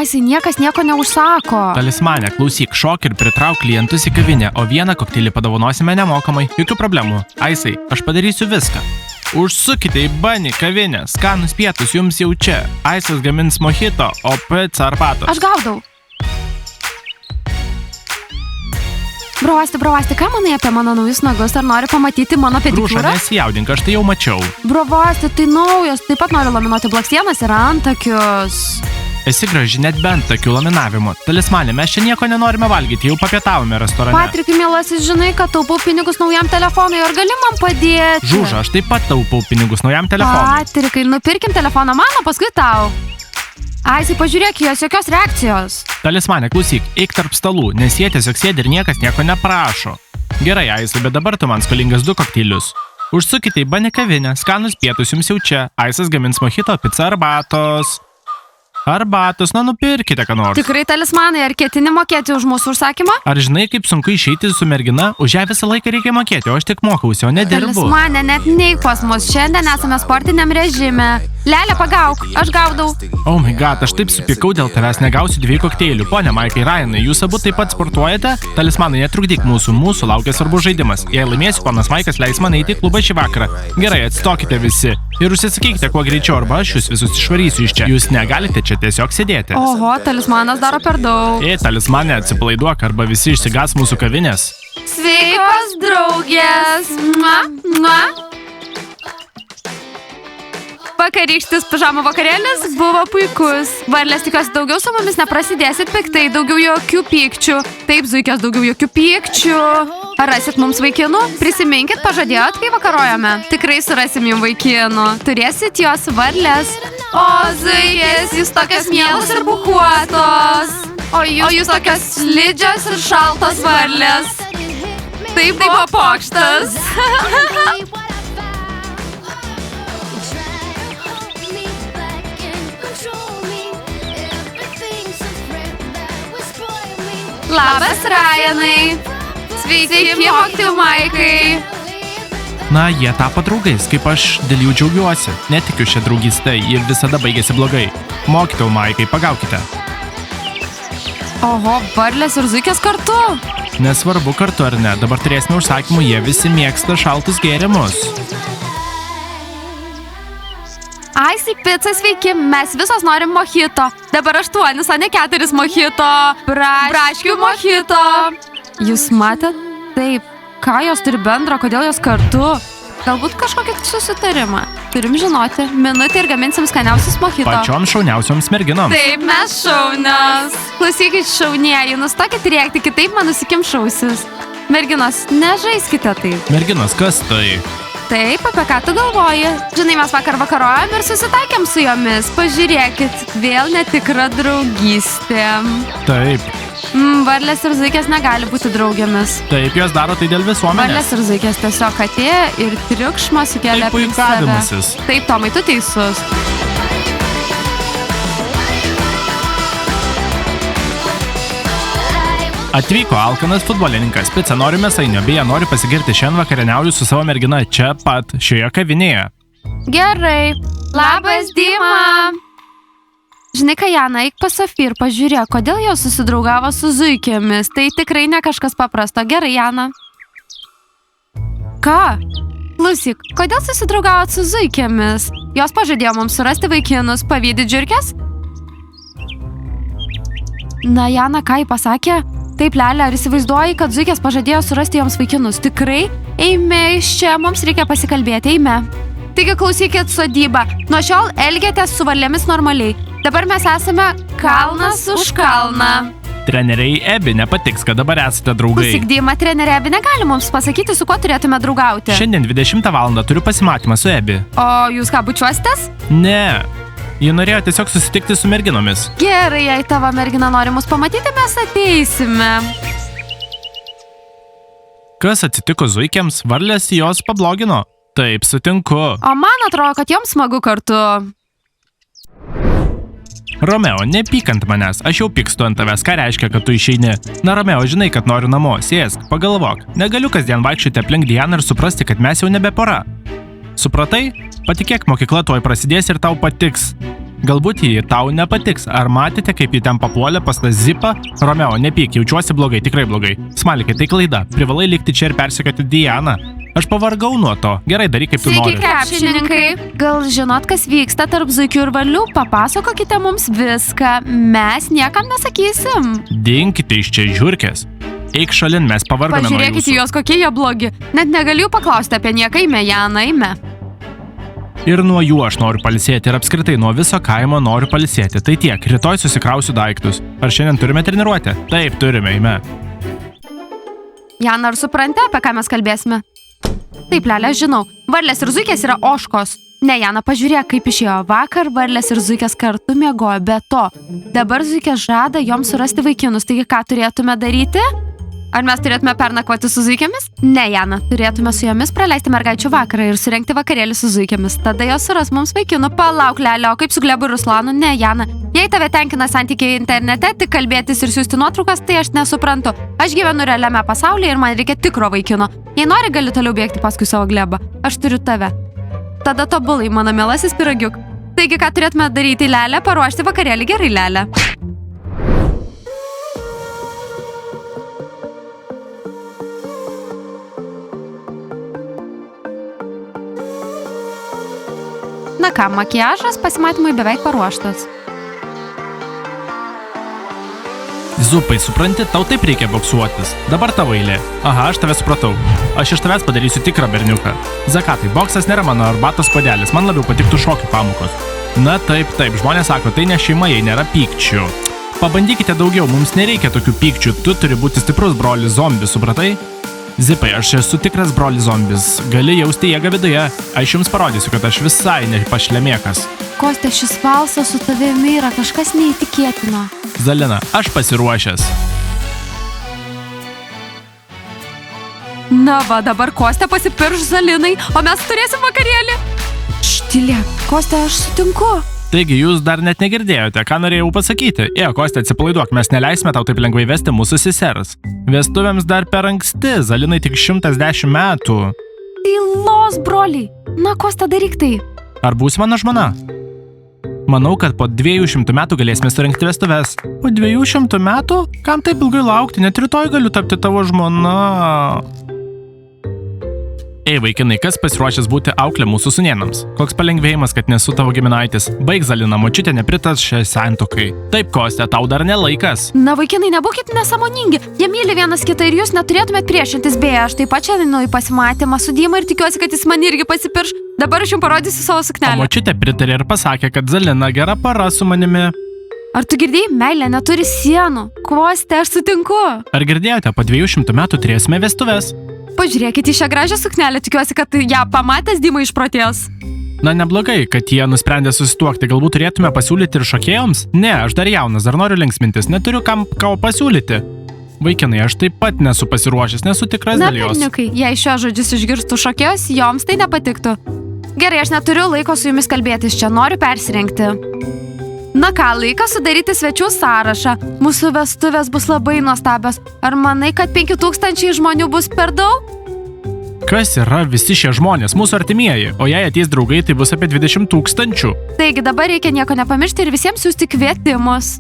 Aisai, niekas nieko neužsako. Talismane, klausyk, šok ir pritrauk klientus į kavinę, o vieną kokteilį padovanosime nemokamai. Jokių problemų. Aisai, aš padarysiu viską. Užsukite į Bunny kavinę. Skanus pietus jums jau čia. Aisas gamins mojito, o pica arbatos. Aš gaudau. Brovasti, ką manai apie mano naujus nagus? Ar nori pamatyti mano pedikūrą? Rūša, nesijaudink, aš tai jau mačiau. Brovasti, tai naujas. Taip pat noriu laminuoti blakstienas ir antakius. Esi graži net bent tokių laminavimų. Talismane, mes čia nieko nenorime valgyti, jau papietavome restorane. Patrikai, mielasis, žinai, kad taupau pinigus naujam telefonui, ar gali man padėti? Žūža, aš taip pat taupau pinigus naujam telefonui. Patrikai, nupirkim telefoną mano, paskui tau. Aisai, pažiūrėk, jos jokios reakcijos. Talismane, klausyk, eik tarp stalų, nes jie tiesiog sėdi ir niekas nieko neprašo. Gerai, Aisai, bet dabar tu man skolingas 2 kokteilius. Užsukite į Bunny kavinę, skanus pietus jums jau čia. Aisas gamins mojito, pica arbatos. Arbatos, nupirkite ką nors. Tikrai, Talismanai, ar ketini mokėti už mūsų užsakymą? Ar žinai, kaip sunku išeiti su mergina? Už ją visą laiką reikia mokėti, o aš tik mokausi, o nedirbu. Talismane, net neik pas mus, šiandien esame sportiniam režime. Lelė, pagauk, aš gaudau. Oh my god, aš taip supykau dėl tavęs, negausiu 2 kokteilių. Pone Maikai, Ryanai, jūs abu taip pat sportuojate? Talismanai, netrukdyk mūsų laukia svarbus žaidimas. Jei laimėsiu, ponas Maikas leis man eiti į klubą šį vakarą. Gerai, atstokite visi. Ir užsisakykite kuo greičiau, arba aš jūs visus išvarysiu iš čia. Jūs negalite čia tiesiog sėdėti. Oho, Talismanas daro per daug. Talismane, atsipalaiduok, arba visi išsigas mūsų kavinės. Sveikos, draugės. Vakarykštis pižamų vakarėlis buvo puikus. Varlės, tikiuosi, daugiau su mumis neprasidėsit piktai, daugiau jokių pykčių. Taip, zuikės, daugiau jokių pykčių. Ar rasit mums vaikinų? Prisiminkit, pažadėjot, kai vakarojame. Tikrai surasim jums vaikinų. Turėsit jos, varlės. O, zuikės, jūs tokios mielos ir bukuotos. O jūs tokios slidžios ir šaltos varlės. Tai buvo pokštas. Labas, Ryanai. Sveiki, mokytojų Maikai. Na, jie tapo draugais, kaip aš dėl jų džiaugiuosi. Netikiu šią draugystę ir visada baigėsi blogai. Mokytojų Maikai, pagaukite. Oho, varlės ir zuikės kartu. Nesvarbu kartu ar ne, dabar turėsime užsakymų, jie visi mėgsta šaltus gėrimus. Aisai, pica, sveiki, mes visos norim mojito. Dabar 8, o ne 4 mojito. Braškių mojito. Jūs matėt? Taip. Ką jos turi bendro, kodėl jos kartu? Galbūt kažkokį susitarimą. Turim žinoti. Minutę ir gaminsim skaniausius mojito. Pačioms šauniausioms merginoms. Taip, mes šaunios. Klausykit, šaunieji, nustokit rėkti, kitaip man nusikimš ausis. Merginos, nežaiskite taip. Merginos, kas tai? Taip, apie ką tu galvoji? Žinai, mes vakar vakarojom ir susitaikėm su jomis. Pažiūrėkit, vėl netikra draugystė. Taip. Varlės ir zuikės negali būti draugėmis. Taip, jos daro tai dėl visuomenės. Varlės ir zuikės tiesiog atėjo ir triukšmą sukėlė aplink save. Taip, Tomai, tu teisus. Atvyko alkanas futbolininkas. Pica, noriu mėsainio, beje, noriu pasigirti, šiandien vakarieniauju su savo mergina čia pat, šioje kavinėje. Gerai. Labas, Dima. Žinai ką, Jana, eik pas Sofį ir pažiūrėk, kodėl jos susidraugavo su zuikėmis. Tai tikrai ne kažkas paprasto. Gerai, Jana. Ką? Klausyk, kodėl susidraugavot su zuikėmis? Jos pažadėjo mums surasti vaikinus. Pavydi džiurkės? Na, Jana, ką ji pasakė? Taip, Lelė, ar įsivaizduoji, kad zuikės pažadėjo surasti joms vaikinus? Tikrai? Eime iš čia, mums reikia pasikalbėti, eime. Taigi klausykit, sodyba. Nuo šiol elgiatės su varlėmis normaliai. Dabar mes esame kalnas už kalną. Treneriai Ebi nepatiks, kad dabar esate draugai. Klausyk, Dima, trenerė Ebi negali mums pasakyti, su kuo turėtume draugauti. Šiandien 20 valandą turiu pasimatymą su Ebi. O jūs ką, bučiuositės? Ne. Ji norėjo tiesiog susitikti su merginomis. Gerai, jei tavo mergina nori mus pamatyti, mes ateisime. Kas atsitiko zuikėms? Varlės jos pablogino. Taip, sutinku. O man atrodo, kad joms smagu kartu. Romeo, nepyk ant manęs, aš jau pykstu ant tavęs, ką reiškia, kad tu išeini. Na, Romeo, žinai, kad noriu namo, sėsk, pagalvok. Negaliu kasdien vaikščioti aplink Dianą ir suprasti, kad mes jau nebe pora. Supratai? Patikėk, mokykla tuoj prasidės ir tau patiks. Galbūt ji tau nepatiks. Ar matėte, kaip ji ten papuolė pas tą Zipą? Romeo, nepyk, jaučiuosi blogai, tikrai blogai. Smalikai, tai klaida. Privalai likti čia ir persekioti Dianą. Aš pavargau nuo to. Gerai, daryk kaip tu nori. Sveiki, krepšininkai. Gal žinot, kas vyksta tarp zuikių ir varlių? Papasakokite mums viską. Mes niekam nesakysim. Dinkite iš čia, žiurkės. Eik šalin, mes pavargome nuo jūsų. Pažiūrėkite juos, kokie jie blogi. Net negaliu paklausti apie nieką, eime, Jana, eime. Ir nuo jų aš noriu pailsėti ir apskritai nuo viso kaimo noriu pailsėti. Tai tiek, rytoj susikrausiu daiktus. Ar šiandien turime treniruotę? Taip, turime, eime. Jana, ar supranti, apie ką mes kalbėsime? Taip, Lelė, žinau. Varlės ir zuikės yra ožkos. Ne, Jana, pažiūrėk, kaip išėjo vakar, varlės ir zuikės kartu miegojo. Be to, dabar zuikės žada joms surasti vaikinus. Taigi, ką turėtume daryti? Ar mes turėtume pernakvoti su zuikėmis? Ne, Jana, turėtume su jomis praleisti mergaičių vakarą ir surengti vakarėlį su zuikėmis. Tada jos suras mums vaikinų. Palauk, Lelė, o kaip su Glebu ir Ruslanu? Ne, Jana. Jei tave tenkina santykiai internete, tik kalbėtis ir siųsti nuotraukas, tai aš nesuprantu. Aš gyvenu realiame pasaulyje ir man reikia tikro vaikino. Jei nori, gali toliau bėgti paskui savo Glebą. Aš turiu tave. Tada tobulai, mano mielasis pyragiuk. Taigi, ką turėtume daryti, Lelė? Paruošti vakarėlį. Gerai, Lelė. Na ką, makiažas pasimatymui beveik paruoštas. Zupai, supranti, tau taip reikia boksuotis. Dabar tavo eilė. Aha, aš tave supratau. Aš iš tavęs padarysiu tikrą berniuką. Zakatai, boksas nėra mano arbatos puodelis, man labiau patiktų šokių pamokos. Na taip, žmonės sako, tai ne šeima, jei nėra pykčių. Pabandykite daugiau, mums nereikia tokių pykčių, tu turi būti stiprus brolis zombis, supratai? Zipai, aš esu tikras brolis zombis, gali jausti jėgą viduje. Aš jums parodysiu, kad aš visai nepašlemėkas. Kostė, šis valsas su tavimi yra kažkas neįtikėtino. Zalina, aš pasiruošęs. Na va, dabar Kostė pasipirš Zalinai, o mes turėsim vakarėlį. Štilė, Kostė, aš sutinku. Taigi, jūs dar net negirdėjote, ką norėjau pasakyti. Kostė, atsipalaiduok, mes neleisime tau taip lengvai vesti mūsų sesers. Vestuvėms dar per anksti, Zalinai tik 110 metų. Tylos, broliai. Na, Kostė, daryk tai. Ar būsi mano žmona? Manau, kad po 200 metų galėsime surengti vestuves. Po 200 metų? Kam taip ilgai laukti? Net rytoj galiu tapti tavo žmona. Ei, vaikinai, kas pasiruošęs būti auklė mūsų sūnėnams? Koks palengvėjimas, kad nesu tavo giminaitis. Baik, Zalina, močiutė nepritas šiai santuokai. Taip, Kostė, tau dar nelaikas. Na, vaikinai, nebūkit nesąmoningi. Jie myli vienas kitą ir jūs neturėtumėt priešintis. Beje, aš taip pat čia einu į pasimatymą su Dima ir tikiuosi, kad jis man irgi pasipirš. Dabar aš jums parodysiu savo suknelę. O močiutė pritarė ir pasakė, kad Zalina gera para su manimi. Ar tu girdėjai, meilė neturi sienų? Kostė, aš sutinku. Ar girdėjote, po 200 metų turėsime vestuves? Pažiūrėkite į šią gražią suknelę, tikiuosi, kad ją pamatęs Dima išprotės. Na, neblogai, kad jie nusprendė susituokti. Galbūt turėtume pasiūlyti ir šokėjoms? Ne, aš dar jaunas, dar noriu linksmintis, neturiu kam pasiūlyti. Vaikinai, aš taip pat nesu pasiruošęs, nesu tikras dėl jos. Na, berniukai, jei šios žodžius išgirstų šokėjos, joms tai nepatiktų. Gerai, aš neturiu laiko su jumis kalbėtis čia, noriu persirengti. Na ką, laikas sudaryti svečių sąrašą. Mūsų vestuvės bus labai nuostabios. Ar manai, kad 5000 žmonių bus per daug? Kas yra visi šie žmonės, mūsų artimieji? O jei ateis draugai, tai bus apie 20 000. Taigi dabar reikia nieko nepamiršti ir visiems siųsti kvietimus.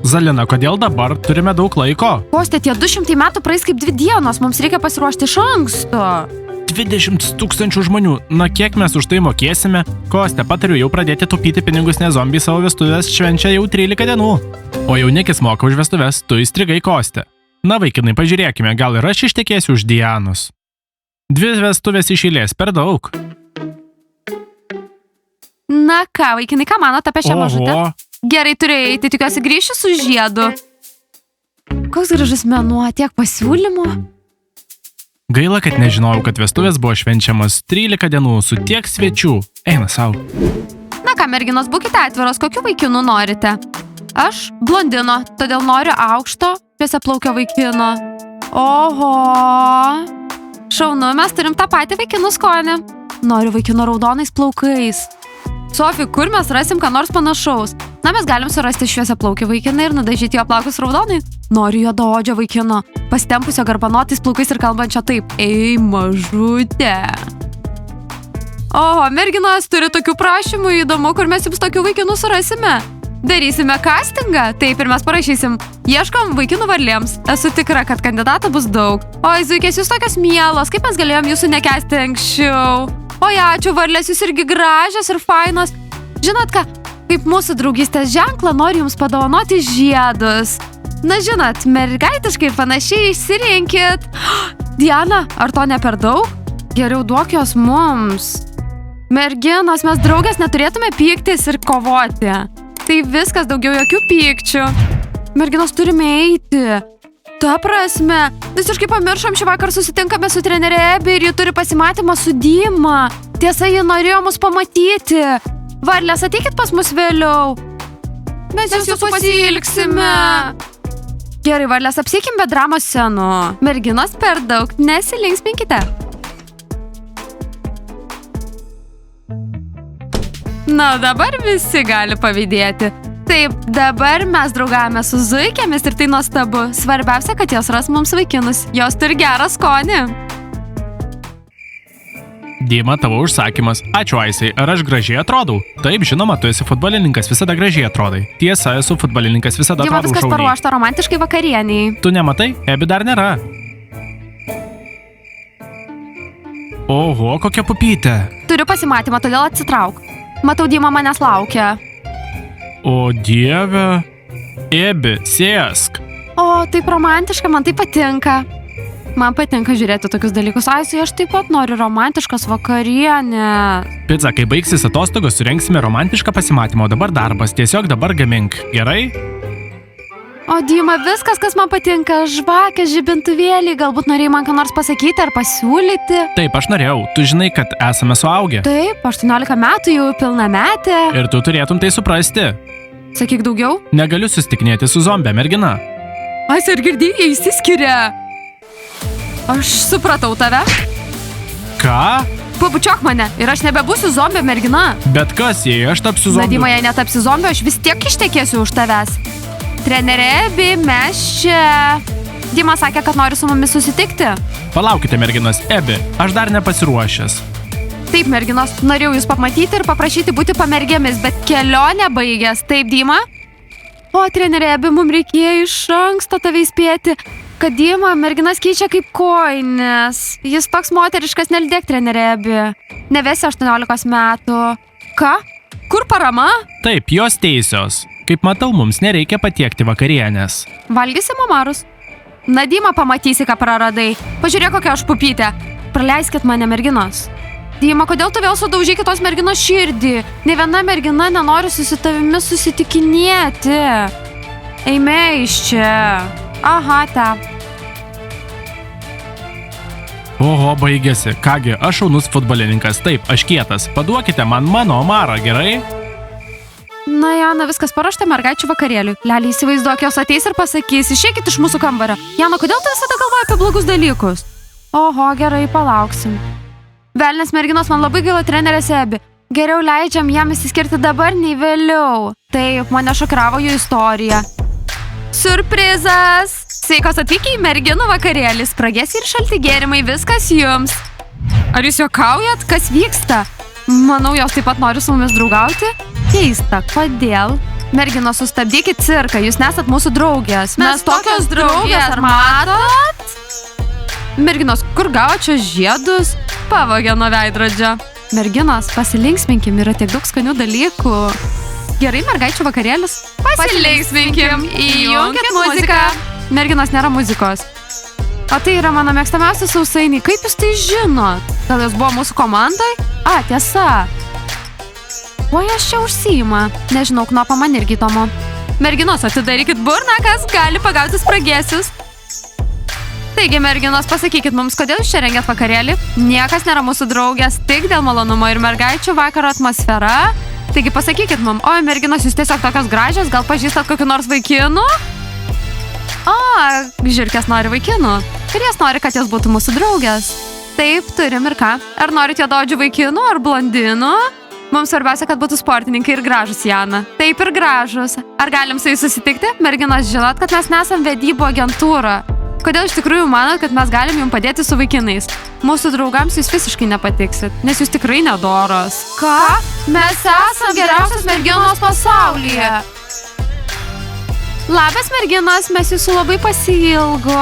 Zalina, kodėl dabar turime daug laiko? Kostė, tie 200 metų praeis kaip 2 dienos, mums reikia pasiruošti iš anksto. 20 000 žmonių. Na, kiek mes už tai mokėsime? Kostė, patariu jau pradėti taupyti pinigus, nes zombiai savo vestuvės švenčia jau 13 dienų. O jaunikis moka už vestuvės, tu įstrigai, Kostė. Na, vaikinai, pažiūrėkime, gal ir aš ištekėsiu už Dianos. 2 vestuvės iš eilės, per daug. Na ką, vaikinai, ką manot apie šią mažutę? Gerai, turėjai eiti, tikiuosi grįšiu su žiedu. Koks gražus mėnuo, tiek pasiūlymų. Gaila, kad nežinojau, kad vestuvės buvo švenčiamas 13 dienų su tiek svečių. Eina sau. Na ką, merginos, būkite atviros, kokių vaikinų norite? Aš blondino, todėl noriu aukšto, šviesiaplaukio vaikino. Oho. Šaunu, mes turim tą patį vaikinų skonį. Noriu vaikino raudonais plaukais. Sofi, kur mes rasim ką nors panašaus? Na, mes galim surasti šviesiaplaukį vaikiną ir nudažyti jo plaukus raudonai. Noriu juodaodžio vaikino, pasitempusio garbanotais plaukais ir kalbančio taip. Ei, mažutė. Oho, merginos turi tokių prašymų, įdomu, kur mes jums tokių vaikinų surasime. Darysime castingą, taip ir mes parašysim. Ieškom vaikinų varlėms. Esu tikra, kad kandidatų bus daug. Oi, zuikės, jūs tokios mielos, kaip mes galėjom jūsų nekęsti anksčiau. Oi, ačiū, varlės, jūs irgi gražios ir fainos. Žinot ką, kaip mūsų draugystės ženklą noriu jums padovanoti žiedus. Na, žinot, mergaitiškai ir panašiai išsirinkit. Diana, ar to ne per daug? Geriau duok jos mums. Merginos, mes draugės neturėtume pyktis ir kovoti. Tai viskas, daugiau jokių pykčių. Merginos, turime eiti. Ta prasme, visiškai pamiršom, šį vakar susitinkame su trenerė Ebi ir ji turi pasimatymą su Dima. Tiesa, ji norėjo mus pamatyti. Varlės, ateikit pas mus vėliau. Mes jūsų pasiilgsime. Gerai, varlės, apsiekim be dramos scenų. Merginos, per daug nesilinksminkite. Na, dabar visi gali pavydėti. Taip, dabar mes draugavome su zuikėmis ir tai nuostabu. Svarbiausia, kad jos ras mums vaikinus. Jos turi gerą skonį. Dima, tavo užsakymas. Ačiū, Aisai. Ar aš gražiai atrodau? Taip, žinoma, tu esi futbolininkas, visada gražiai atrodai. Tiesa, esu futbolininkas, visada Dima, atrodau viskas šauniai. paruošta romantiškai vakarieniai. Tu nematai? Ebi dar nėra. Oho, kokia pupytė. Turiu pasimatymą, todėl atsitrauk. Matau, Dima manęs laukia. O dieve. Ebi, sėsk. O, taip romantiška, man tai patinka. Man patinka žiūrėti tokius dalykus. Aisai, aš taip pat noriu romantiškas vakarienės. Pizza, kai baigsis atostogos, surengsime romantišką pasimatymą, o dabar darbas. Tiesiog dabar gamink. Gerai? O, Dima, viskas, kas man patinka. Žvakės, žibintuvėliai. Galbūt norėjai man ką nors pasakyti ar pasiūlyti. Taip, aš norėjau. Tu žinai, kad esame suaugę. Taip, 18 metų jau pilnametė. Ir tu turėtum tai suprasti. Sakyk daugiau. Negaliu susitikinėti su zombė mergina. Aisai, ir girdėjai, išsiskiria. Aš supratau tave. Ką? Pabučiok mane ir aš nebebūsiu zombė mergina. Bet kas, jei aš tapsiu Na, zombiu? Dima, jei netapsi zombio, aš vis tiek ištekėsiu už tavęs. Trenerė Ebi, mes čia. Dima sakė, kad nori su mumis susitikti. Palaukite, merginos, Ebi, aš dar nepasiruošęs. Taip, merginos, norėjau jūs pamatyti ir paprašyti būti pamergėmis, bet kelionė baigės. Taip, Dima? O, trenerė Ebi, mums reikėjo iš anksto tave įspėti, kad Dima merginas keičia kaip kojines. Jis toks moteriškas, nelydėk, trenerė Ebi. Nevesi 18 metų. Ką? Kur parama? Taip, jos teisios. Kaip matau, mums nereikia patiekti vakarienės. Valgysi mamarus? Na, Dima, pamatysi, ką praradai. Pažiūrėk, kokia aš pupytė. Praleiskit mane, merginos. Dima, kodėl tu vėl sudaužai kitos merginos širdį? Ne viena mergina nenori su tavimi susitikinėti. Eime iš čia. Aha, ta. Oho, baigėsi. Kągi, aš šaunus futbolininkas. Taip, aš kietas. Paduokite man mano omarą, gerai? Na, Jana, viskas paruošta mergaičių vakarėliui. Lelė, įsivaizduok, jos ateis ir pasakys, išeikit iš mūsų kambario. Jana, kodėl tu visada galvoji apie blogus dalykus? Oho, gerai, palauksim. Velnės merginos, man labai gaila trenerės Ebi. Geriau leidžiam jam įsiskirti dabar nei vėliau. Taip, mane šokiravo jų istorija. Surprizas! Sveikos atvykę į merginų vakarėlį. Spragėsiai ir šalti gėrimai, viskas jums. Ar jūs juokaujat? Kas vyksta? Manau, jos taip pat nori su mumis draugauti. Keista, kodėl? Merginos, sustabdykit cirką, jūs nesat mūsų draugės. Mes tokios draugės, ar matot? Merginos, kur gavo čia žiedus? Pavogė nuo veidrodžio. Merginos, pasilinksminkim, yra tiek daug skanių dalykų. Gerai, mergaičių vakarėlis. Pasilinksminkim, įjunkit muziką. Merginos, nėra muzikos. O tai yra mano mėgstamiausi sausainiai. Kaip jūs tai žinot? Gal jūs buvo mūsų komandai? A, tiesa. Kuo jos čia užsiima? Nežinau, knopą man irgi įdomu. Merginos, atidarykit burną, kas gali pagauti spragėsius. Taigi, merginos, pasakykit mums, kodėl jūs čia rengiat vakarėlį? Niekas nėra mūsų draugės, tik dėl malonumo ir mergaičių vakaro atmosfera. Taigi, pasakykit mums, oi, merginos, jūs tiesiog tokios gražios, gal pažįstat kokiu nors vaikinu? O, žirkės nori vaikinų. Ir jas nori, kad jos būtų mūsų draugės. Taip, turim ir ką. Ar norit juodaodžių vaikinų ar blondinų? Mums svarbiausia, kad būtų sportininkai ir gražus, Jana. Taip ir gražus. Ar galim su jais susitikti? Merginos, žinot, kad mes nesam vedybų agentūra. Kodėl iš tikrųjų manot, kad mes galim jums padėti su vaikinais? Mūsų draugams jūs visiškai nepatiksit, nes jūs tikrai nedoros. Ką? Mes esam geriausios merginos pasaulyje. Labas merginos, mes jūsų labai pasiilgo.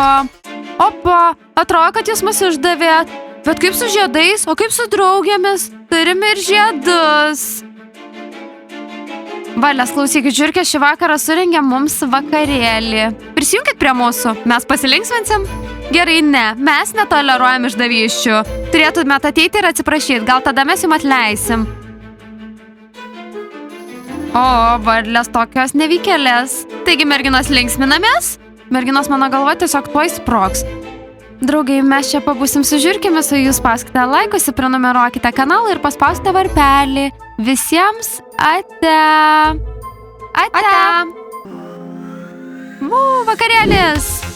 Opa, atrodo, kad jūs mus išdavėt. Bet kaip su žiedais, o kaip su draugėmis? Turime ir žiedus. Valės, klausykit, žiūrkė, šį vakarą surengė mums vakarėlį. Prisijunkit prie mūsų, mes pasilinksminsim? Gerai, ne, mes netoleruojam išdavysčių. Turėtumėt ateiti ir atsiprašyti, gal tada mes jums atleisim. O, varlės tokios nevykėlės. Taigi, merginos linksminamės? Merginos mano galva tiesiog tuoj sprogs. Draugai, mes čia pabūsim su žiūrkėmis, o jūs paskite laikus, prenumeruokite kanalą ir paspausite varpelį. Visiems ate. Ate. Vakarėlis.